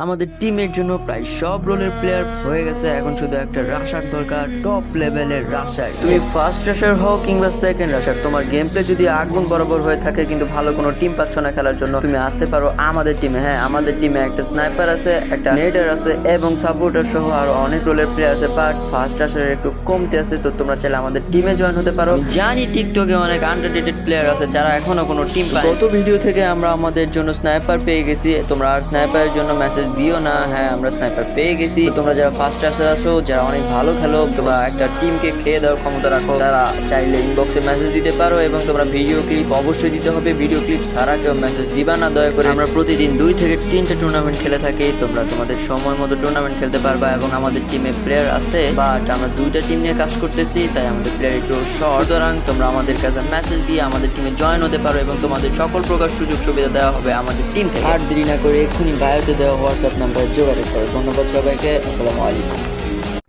আমাদের টিমের জন্য প্রায় সব রোলের প্লেয়ার হয়ে গেছে, এখন শুধু একটা রাশার দরকার, টপ লেভেলের রাশার। তুমি ফার্স্ট রাশার হও কিংবা সেকেন্ড রাশার, তোমার গেম প্লে যদি আগুন বরাবর হয়ে থাকে কিন্তু ভালো কোনো টিম পাচ্ছ না খেলার জন্য, তুমি আসতে পারো আমাদের টিমে। হ্যাঁ, আমাদের টিমে একটা স্নাইপার আছে, একটা নেডার আছে এবং সাপোর্টার সহ আরো অনেক রোলের প্লেয়ার আছে, বাট ফার্স্ট রাশার একটু কমতে আছে। তো তোমরা চাইলে আমাদের টিমে জয়েন হতে পারো। জানি টিকটকে অনেক আন্ডাররেটেড প্লেয়ার আছে যারা এখনো কোনো টিম পায়। গত ভিডিও থেকে আমরা আমাদের জন্য স্নাইপার পেয়ে গেছি, তোমরা আর স্নাইপারের জন্য মেসেজ দিও না। হ্যাঁ, আমরা স্নাইপার পেয়ে গেছি। তোমরা যারা ফার্স্ট রাশার আছো, যারা অনেক ভালো খেলো, তোমরা একটা টিমকে খেয়ে দেওয়ার ক্ষমতা রাখো, তারা চাইলে ইনবক্সে মেসেজ দিতে পারো এবং তোমরা ভিডিও ক্লিপ অবশ্যই দিতে হবে। ভিডিও ক্লিপ ছাড়া কেউ মেসেজ দিবা না দয়া করে। আমরা প্রতিদিন 2 থেকে 3টা টুর্নামেন্ট খেলে থাকি, তোমরা তোমাদের সময় মতো টুর্নামেন্ট খেলতে পারবা এবং আমাদের টিমে প্লেয়ার আসতে, বাট আমরা 2টা টিম নিয়ে কাজ করতেছি, তাই আমাদের প্লেয়ার একটু শর্ট। সুতরাং তোমরা আমাদের কাছে মেসেজ দিয়ে আমাদের টিমে জয়েন হতে পারো এবং তোমাদের সকল প্রকার সুযোগ সুবিধা দেওয়া হবে আমাদের টিম থেকে। আর দেরি না করে এক্ষুনি বায়োতে দেওয়া হোয়াটসঅ্যাপ নাম্বারে যোগাযোগ করো। ধন্যবাদ সবাইকে, আসসালামু আলাইকুম।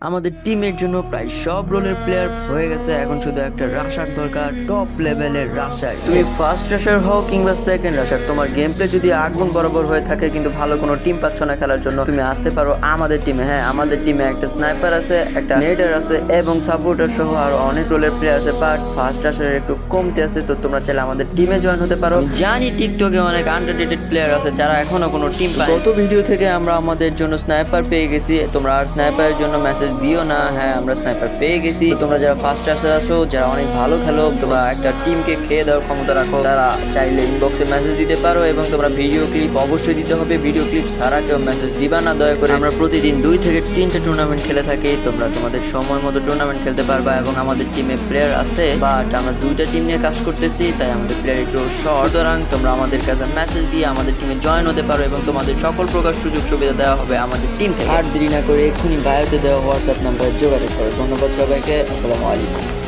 আমাদের টিমের জন্য প্রায় সব রোলের প্লেয়ার হয়ে গেছে, এখন শুধু একটা রাশার দরকার, টপ লেভেলের রাশার। তুমি ফার্স্ট রাশার হও কিংবা সেকেন্ড রাশার, তোমার গেম প্লে যদি আগুন বরাবর হয়ে থাকে কিন্তু ভালো কোনো টিম পাচ্ছ না খেলার জন্য, তুমি আসতে পারো আমাদের টিমে। হ্যাঁ, আমাদের টিমে একটা স্নাইপার আছে, একটা নেডার আছে এবং সাপোর্টার সহ আরো অনেক রোলের প্লেয়ার আছে, বাট ফার্স্ট রাশার একটু কমতে আছে। তো তোমরা চাইলে আমাদের টিমে জয়েন হতে পারো। জানি টিকটকে অনেক আন্ডাররেটেড প্লেয়ার আছে যারা এখনো কোনো টিম পায়। গত ভিডিও থেকে আমরা আমাদের জন্য স্নাইপার পেয়ে গেছি, তোমরা আর স্নাইপারের জন্য মেসেজ দিও না। হ্যাঁ, আমরা স্নাইপার পেয়ে গেছি। তোমরা যারা ফার্স্ট রাশার আছো, যারা অনেক ভালো খেলো, তোমরা একটা টিমকে খেয়ে দেওয়ার ক্ষমতা রাখো, তারা চাইলে ইনবক্সে মেসেজ দিতে পারো এবং তোমরা ভিডিও ক্লিপ অবশ্যই দিতে হবে। ভিডিও ক্লিপ ছাড়া কেউ মেসেজ দিবা না দয়া করে। আমরা প্রতিদিন 2 থেকে 3টা টুর্নামেন্ট খেলে থাকি, তোমরা তোমাদের সময় মতো টুর্নামেন্ট খেলতে পারবা এবং আমাদের টিমে প্লেয়ার আসতে, বাট আমরা 2টা টিম নিয়ে কাজ করতেছি, তাই আমাদের প্লেয়ার একটু শর্ট। সুতরাং তোমরা আমাদের কাছে মেসেজ দিয়ে আমাদের টিমে জয়েন হতে পারো এবং তোমাদের সকল প্রকার সুযোগ সুবিধা দেওয়া হবে আমাদের টিম থেকে। আর দেরি না করে এক্ষুনি বায়োতে দেওয়া হোয়াটসঅ্যাপ নাম্বারে যোগাযোগ করো। ধন্যবাদ সবাইকে, আসসালামু আলাইকুম।